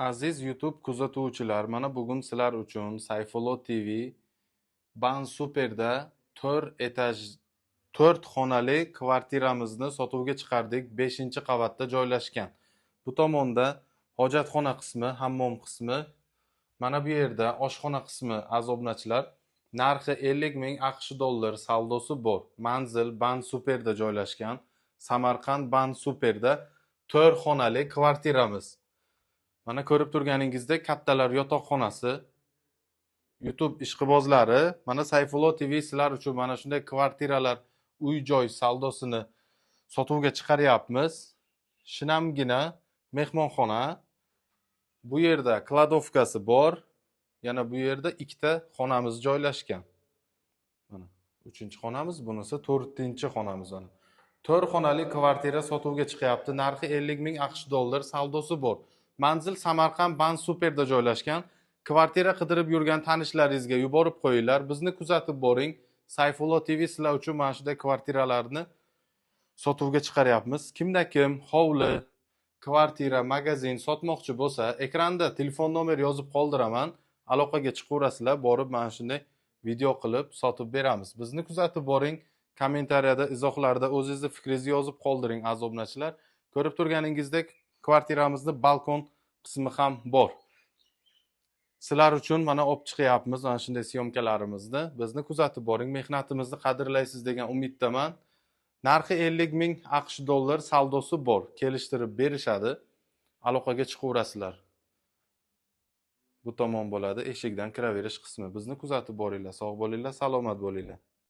Aziz YouTube kuzatuvchilar, mana bugun sizlar uchun Sayfullo TV Ban Superda 4 xonali kvartiramizni sotuvga chiqardik. 5-qavatda joylashgan. Bu tomonda hojatxona qismi, hammom qismi, mana bu yerda oshxona qismi azobnachilar. Narxi 50 ming AQSh dollar saldosi bor. Manzil Ban Superda joylashgan. Samarqand Ban Superda 4 xonali kvartiramiz. Mana ko'rib turganingizdek kattalar yotoqxonasi, YouTube ishqibozlari, mana Sayfullo TV sizlar uchun mana shunday kvartiralar, uy-joy saldosini sotuvga chiqaryapmiz. Shinamgina mehmonxona. Bu yerda kladovkasi bor. Yana bu yerda ikkita xonamiz joylashgan. Mana 3-xonamiz, bunisi 4-xonamiz. 4 xonali kvartira sotuvga chiqyapti. Narxi 50 ming AQSh dollar saldosi bor. Manzil Samarqand Ban Superda joylashgan. Kvartira qidirib yurgan tanishlaringizga yuborib qo'yinglar. Bizni kuzatib boring. Sayfullo TV sizlar uchun mana shunday kvartiralarni sotuvga chiqaryapmiz. Kimda kim hovli, kvartira, magazin sotmoqchi bo'lsa, ekranda telefon nomer yozib qoldiraman. Aloqaga chiqaverasizlar, borib mana shunday video qilib sotib beramiz. Bizni kuzatib boring. Kommentariyada, izohlarda o'zingizni fikringizni yozib qoldiring azobnachilar. Ko'rib turganingizdek, kvartiramizni balkon qismi ham bor. Sizlar uchun mana olib chiqyapmiz mana shunday syomkalarimizni. Bizni kuzatib boring, mehnatimizni qadrlaysiz degan umiddaman. Narxi 50 ming AQSh dollar saldosi bor. Kelishtirib berishadi. Aloqaga chiqaverasizlar. Bu tomon bo'ladi, eshikdan kiraverish qismi. Bizni kuzatib boringlar, sog' bo'linglar, salomat bo'linglar.